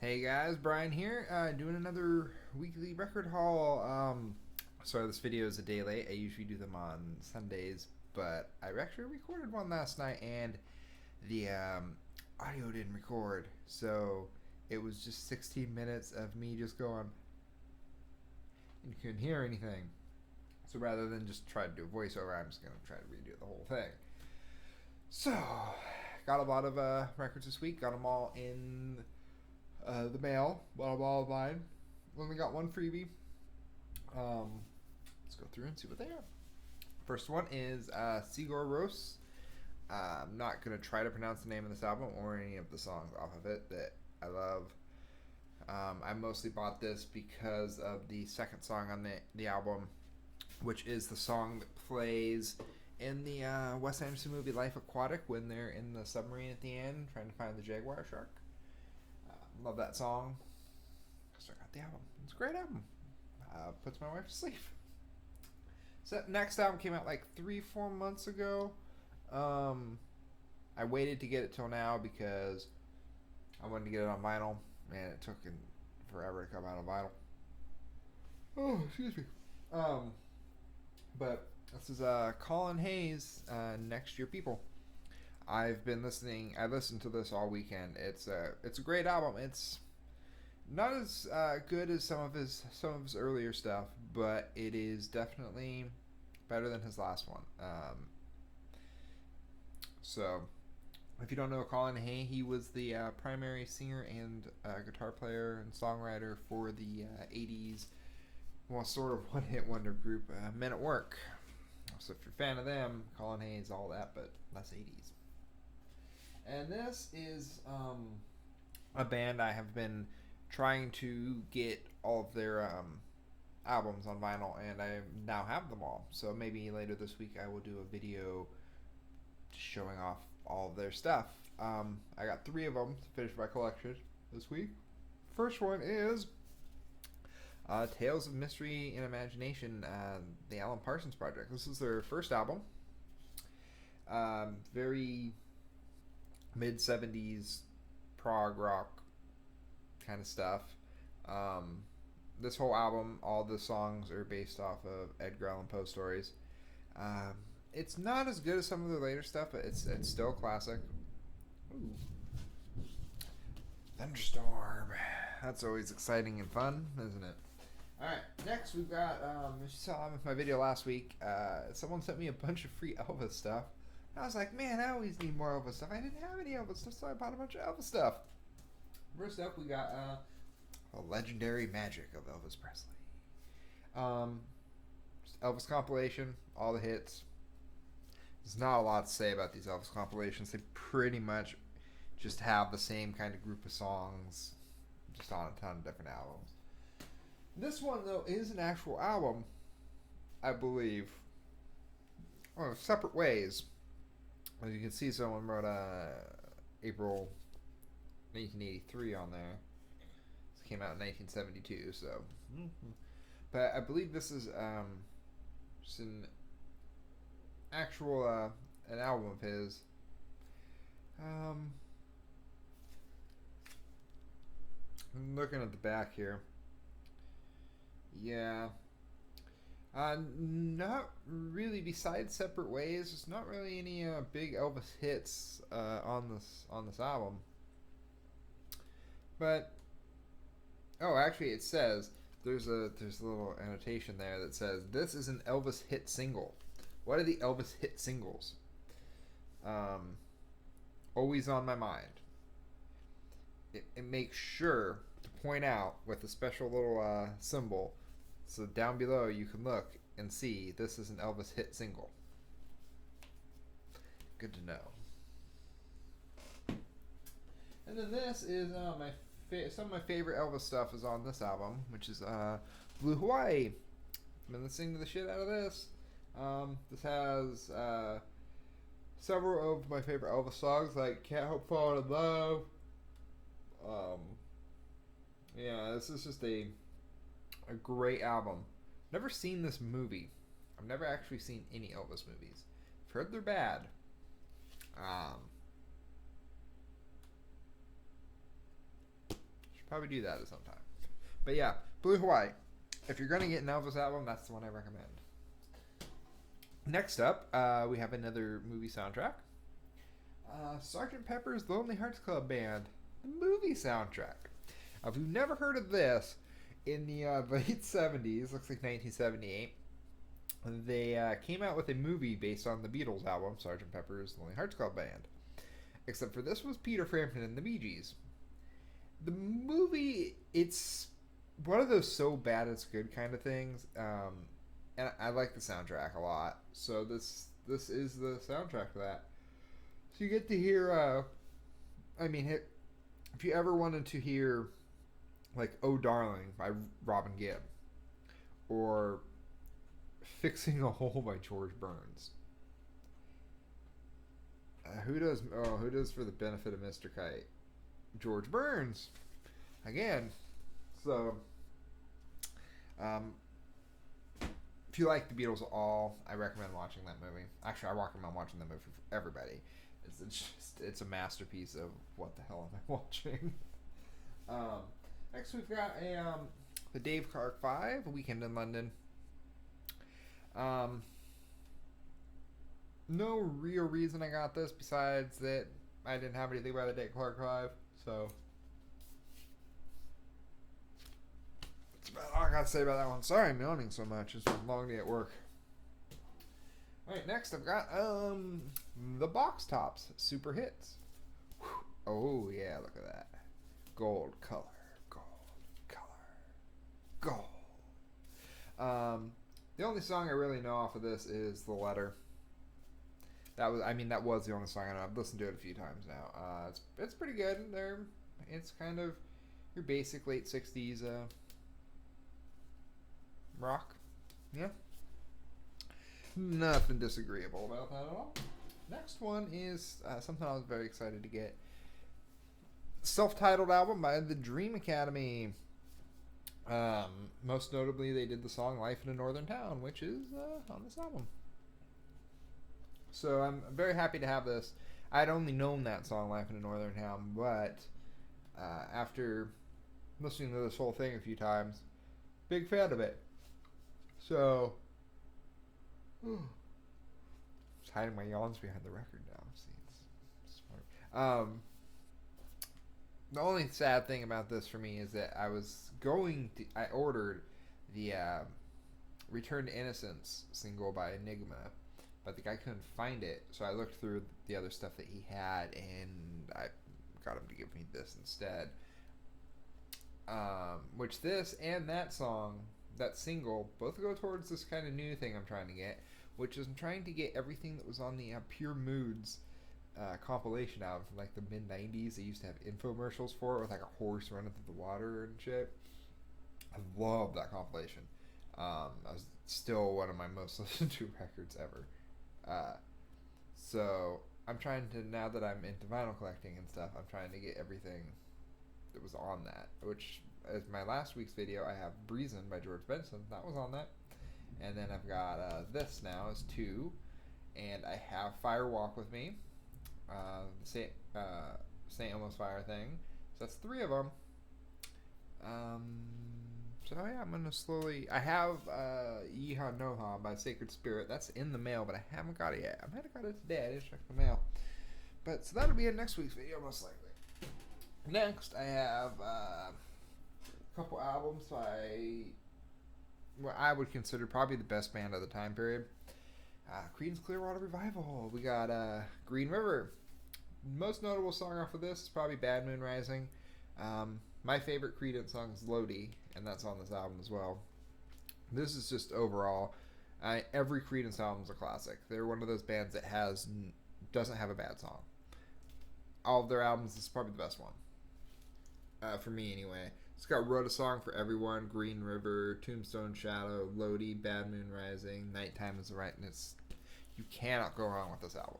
Hey guys, Brian here, doing another weekly record haul. Sorry, this video is a day late. I usually do them on Sundays, but I actually recorded one last night and the audio didn't record. So it was just 16 minutes of me just going, and you couldn't hear anything. So rather than just try to do a voiceover, I'm just going to try to redo the whole thing. So, got a lot of records this week, got them all in the mail, blah blah blah. Only got one freebie. Let's go through and see what they are. First one is Sigur Rós. I'm not gonna try to pronounce the name of this album or any of the songs off of it that I love. I mostly bought this because of the second song on the album, which is the song that plays in the Wes Anderson movie Life Aquatic when they're in the submarine at the end trying to find the jaguar shark. Love that song. So I got the album. It's a great album. Puts my wife to sleep. So next album came out like 3-4 months ago. I waited to get it till now because I wanted to get it on vinyl, and it took forever to come out on vinyl. Oh, excuse me. But this is Colin Hayes, Next Year People. I've been listening. I listened to this all weekend. It's a great album. It's not as good as some of his earlier stuff, but it is definitely better than his last one. So, if you don't know Colin Hay, he was the primary singer and guitar player and songwriter for the '80s, well, sort of one-hit wonder group Men at Work. So if you're a fan of them, Colin Hay is all that, but less '80s. And this is a band I have been trying to get all of their albums on vinyl, and I now have them all. So maybe later this week I will do a video showing off all of their stuff. I got 3 of them to finish my collection this week. First one is Tales of Mystery and Imagination, the Alan Parsons Project. This is their first album. Very mid-70s prog rock kind of stuff. This whole album, all the songs are based off of Edgar Allan Poe stories. It's not as good as some of the later stuff, but it's still a classic. Ooh. Thunderstorm. That's always exciting and fun, isn't it? Alright, next we've got, you saw in my video last week, someone sent me a bunch of free Elvis stuff. I was like, man, I always need more Elvis stuff. I didn't have any Elvis stuff, so I bought a bunch of Elvis stuff. First up, we got a legendary magic of Elvis Presley. Elvis compilation, all the hits. There's not a lot to say about these Elvis compilations. They pretty much just have the same kind of group of songs, just on a ton of different albums. This one, though, is an actual album, I believe. Oh, Separate Ways. As you can see, someone wrote April 1983 on there. This came out in 1972, so. Mm-hmm. But I believe this is just an actual an album of his. I'm looking at the back here. Yeah. Not really. Besides Separate Ways, there's not really any big Elvis hits on this album. But actually, it says there's a little annotation there that says this is an Elvis hit single. What are the Elvis hit singles? Always on My Mind. It makes sure to point out with a special little symbol. So down below you can look and see this is an Elvis hit single. Good to know. And then this is some of my favorite Elvis stuff is on this album, which is Blue Hawaii. I've been listening to the shit out of this. This has several of my favorite Elvis songs, like Can't Help Falling in Love. Yeah, this is just a great album. Never seen this movie. I've never actually seen any Elvis movies. I've heard they're bad. Should Probably do that at some time. But yeah, Blue Hawaii. If you're going to get an Elvis album, that's the one I recommend. Next up, we have another movie soundtrack. Sgt. Pepper's Lonely Hearts Club Band, the movie soundtrack. If you've never heard of this, in the late 70s, looks like 1978, they came out with a movie based on the Beatles album, Sgt. Pepper's Lonely Hearts Club Band. Except for this was Peter Frampton and the Bee Gees. The movie, it's one of those so bad it's good kind of things. And I like the soundtrack a lot. So this is the soundtrack to that. So you get to hear, if you ever wanted to hear, like, Oh Darling by Robin Gibb, or Fixing a Hole by George Burns. Who does For the Benefit of Mr. Kite? George Burns. Again. So, if you like the Beatles at all, I recommend watching that movie. Actually, I recommend watching that movie for everybody. It's a masterpiece of what the hell am I watching. Next we've got the Dave Clark 5, A Weekend in London. No real reason I got this besides that I didn't have anything by the Dave Clark 5, so that's about all I got to say about that one. Sorry I'm yawning so much. It's been a long day at work. Alright, next I've got the Box Tops Super Hits. Whew. Oh yeah, look at that. Gold color. The only song I really know off of this is The Letter. That was the only song I know. I've listened to it a few times now. It's pretty good. It's kind of your basic late 60s rock. Yeah. Nothing disagreeable about that at all. Next one is something I was very excited to get. Self-titled album by the Dream Academy. Most notably, they did the song Life in a Northern Town, which is on this album. So I'm very happy to have this. I'd only known that song, Life in a Northern Town, but after listening to this whole thing a few times, big fan of it. So, just hiding my yawns behind the record now. See, it's smart. The only sad thing about this for me is that I ordered the Return to Innocence single by Enigma, but the guy couldn't find it, so I looked through the other stuff that he had, and I got him to give me this instead. Which this and that song, that single, both go towards this kind of new thing I'm trying to get, which is I'm trying to get everything that was on the Pure Moods compilation album from like the mid-90s. They used to have infomercials for it with like a horse running through the water and shit. I love that compilation. That was still one of my most listened to records ever. So I'm trying to, now that I'm into vinyl collecting and stuff, I'm trying to get everything that was on that, which as my last week's video, I have Breezin' by George Benson. That was on that. And then I've got this now is 2, and I have Fire Walk With Me, St. Elmo's Fire thing. So that's 3 of them. So yeah, I'm gonna slowly. I have Yeehaw Noha by Sacred Spirit. That's in the mail, but I haven't got it yet. I might have got it today. I didn't check the mail. But so that'll be in next week's video, most likely. Next, I have a couple albums by what I would consider probably the best band of the time period. Creedence Clearwater Revival. We got Green River. Most notable song off of this is probably Bad Moon Rising. My favorite Creedence song is Lodi, and that's on this album as well. This is just overall, every Creedence album is a classic. They're one of those bands that doesn't have a bad song. All of their albums, this is probably the best one. For me, anyway. It's got Wrote a Song for Everyone, Green River, Tombstone Shadow, Lodi, Bad Moon Rising, Nighttime is the Rightness. You cannot go wrong with this album.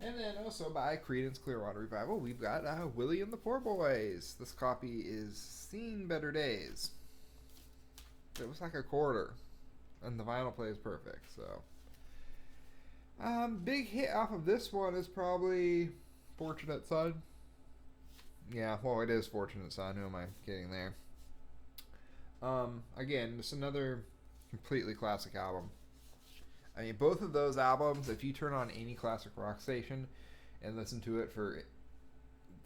And then also by Creedence Clearwater Revival, we've got Willie and the Poor Boys. This copy is Seen Better Days. It was like a quarter, and the vinyl plays perfect. So, big hit off of this one is probably Fortunate Son. Yeah, well, it is Fortunate Son. Who am I kidding there? Again, just another completely classic album. I mean, both of those albums, if you turn on any classic rock station and listen to it for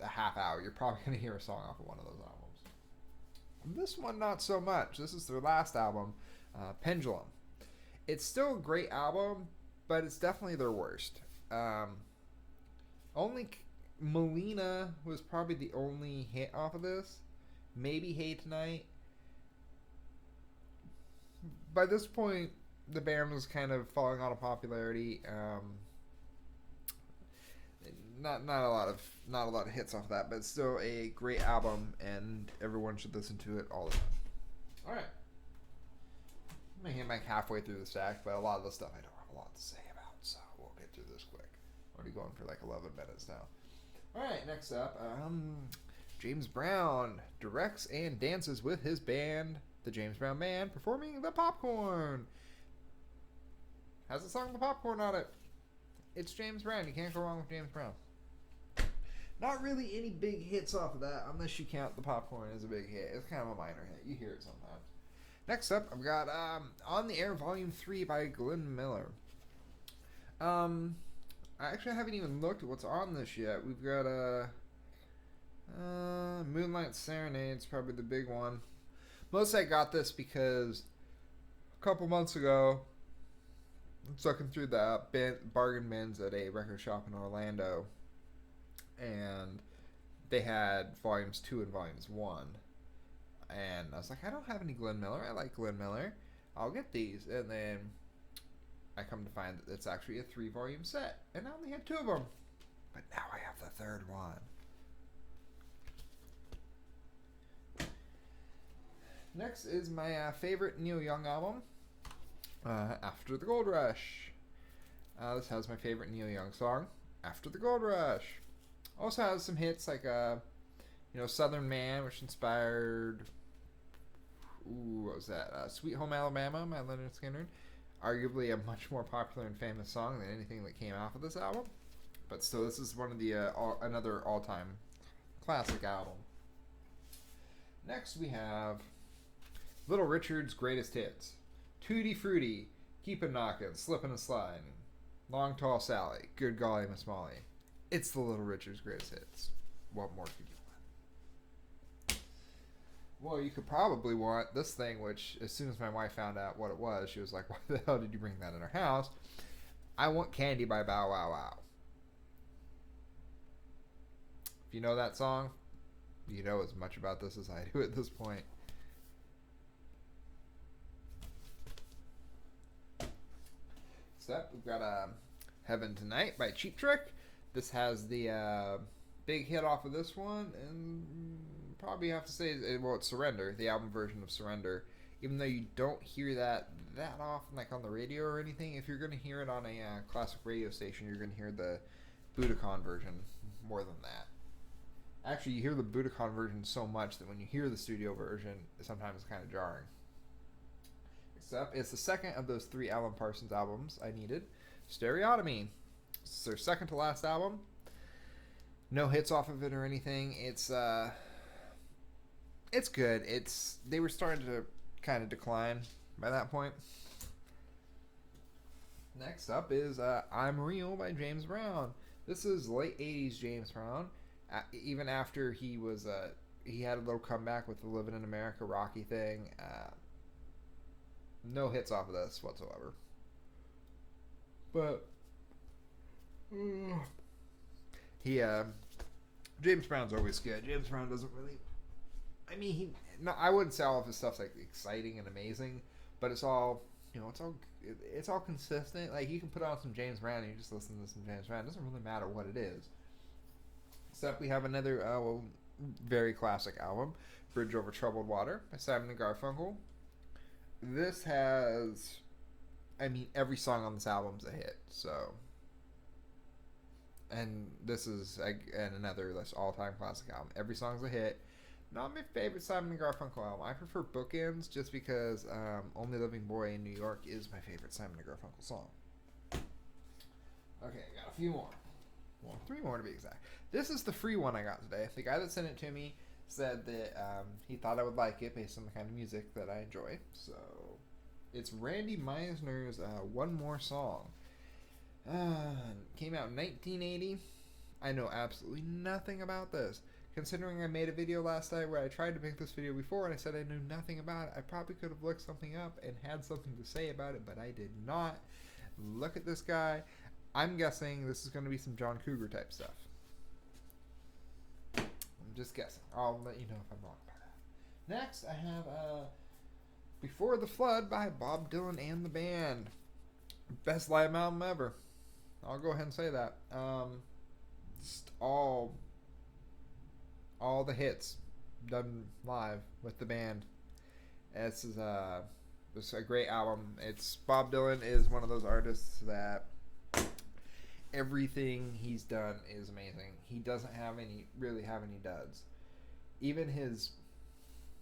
a half hour, you're probably going to hear a song off of one of those albums. This one, not so much. This is their last album, Pendulum. It's still a great album, but it's definitely their worst. Only Melina was probably the only hit off of this. Maybe Hey Tonight. By this point, the band was kind of falling out of popularity. Not a lot of hits off of that, but it's still a great album, and everyone should listen to it all the time. All right, I'm gonna hit like halfway through the stack, but a lot of the stuff I don't have a lot to say about, so we'll get through this quick. Already going for like 11 minutes now. All right, next up, James Brown directs and dances with his band, the James Brown Band, performing The Popcorn. Has the song The Popcorn on it. It's James Brown. You can't go wrong with James Brown. Not really any big hits off of that, unless you count The Popcorn as a big hit. It's kind of a minor hit. You hear it sometimes. Next up, I've got On the Air Volume 3 by Glenn Miller. I actually haven't even looked at what's on this yet. We've got Moonlight Serenade's probably the big one. Mostly I got this because a couple months ago, I'm looking through the bargain bins at a record shop in Orlando, and they had volumes 2 and volumes 1. And I was like, I don't have any Glenn Miller. I like Glenn Miller. I'll get these. And then I come to find that it's actually a 3-volume set. And I only had 2 of them. But now I have the 3rd one. Next is my favorite Neil Young album, After the Gold Rush. This has my favorite Neil Young song, After the Gold Rush. Also has some hits like, Southern Man, which inspired, what was that? Sweet Home Alabama by Lynyrd Skynyrd. Arguably a much more popular and famous song than anything that came off of this album. But still, this is one of the another all-time classic album. Next we have Little Richard's Greatest Hits. Tutti Frutti, Keep It Knockin', Slippin' and Slidin', Long Tall Sally, Good Golly Miss Molly. It's the Little Richard's Greatest Hits. What more could you want? Well, you could probably want this thing, which as soon as my wife found out what it was, she was like, why the hell did you bring that in our house? I Want Candy by Bow Wow Wow. If you know that song, you know as much about this as I do at this point. Next up, we've got Heaven Tonight by Cheap Trick. This has the big hit off of this one, and probably have to say, it's Surrender, the album version of Surrender. Even though you don't hear that often, like on the radio or anything, if you're going to hear it on a classic radio station, you're going to hear the Budokan version more than that. Actually, you hear the Budokan version so much that when you hear the studio version, sometimes it's kind of jarring. Except it's the second of those 3 Alan Parsons albums I needed. Stereotomy. It's their second to last album. No hits off of it or anything. It's good. They were starting to kind of decline by that point. Next up is I'm Real by James Brown. This is late 80s James Brown. Even after he was he had a little comeback with the Living in America Rocky thing. No hits off of this whatsoever. But James Brown's always good. James Brown doesn't really, I wouldn't say all of his stuff's like exciting and amazing, but it's all, it's all consistent. Like, you can put on some James Brown and you just listen to some James Brown. It doesn't really matter what it is. Except we have another very classic album, Bridge Over Troubled Water by Simon and Garfunkel. This has, every song on this album's a hit, so. And this is another all-time classic album. Every song's a hit. Not my favorite Simon and Garfunkel album. I prefer Bookends just because Only Living Boy in New York is my favorite Simon and Garfunkel song. Okay, I got a few more. Well, 3 more to be exact. This is the free one I got today. The guy that sent it to me said that he thought I would like it based on the kind of music that I enjoy. So it's Randy Meisner's One More Song. Came out in 1980. I know absolutely nothing about this. Considering I made a video last night where I tried to make this video before and I said I knew nothing about it, I probably could have looked something up and had something to say about it, but I did not. Look at this guy. I'm guessing this is going to be some John Cougar type stuff. I'm just guessing. I'll let you know if I'm wrong about that. Next, I have Before the Flood by Bob Dylan and the Band. Best live album ever. I'll go ahead and say that. Just all the hits done live with the band. This is a great album. It's Bob Dylan is one of those artists that everything he's done is amazing. He doesn't really have any duds. Even his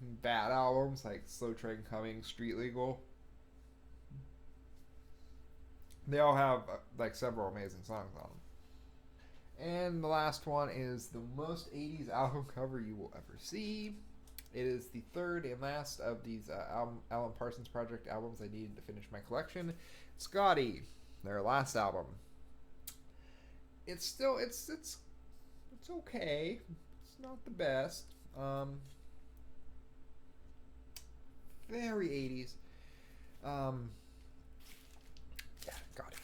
bad albums like Slow Train Coming, Street Legal, they all have like several amazing songs on them. And the last one is the most 80s album cover you will ever see. It is the third and last of these Alan Parsons Project albums I needed to finish my collection. Scotty, their last album. It's still it's okay. It's not the best. Very 80s. Yeah, got it.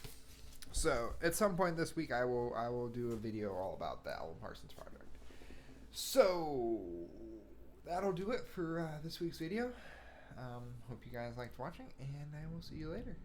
So at some point this week, I will do a video all about the Alan Parsons Project. So that'll do it for this week's video. Hope you guys liked watching, and I will see you later.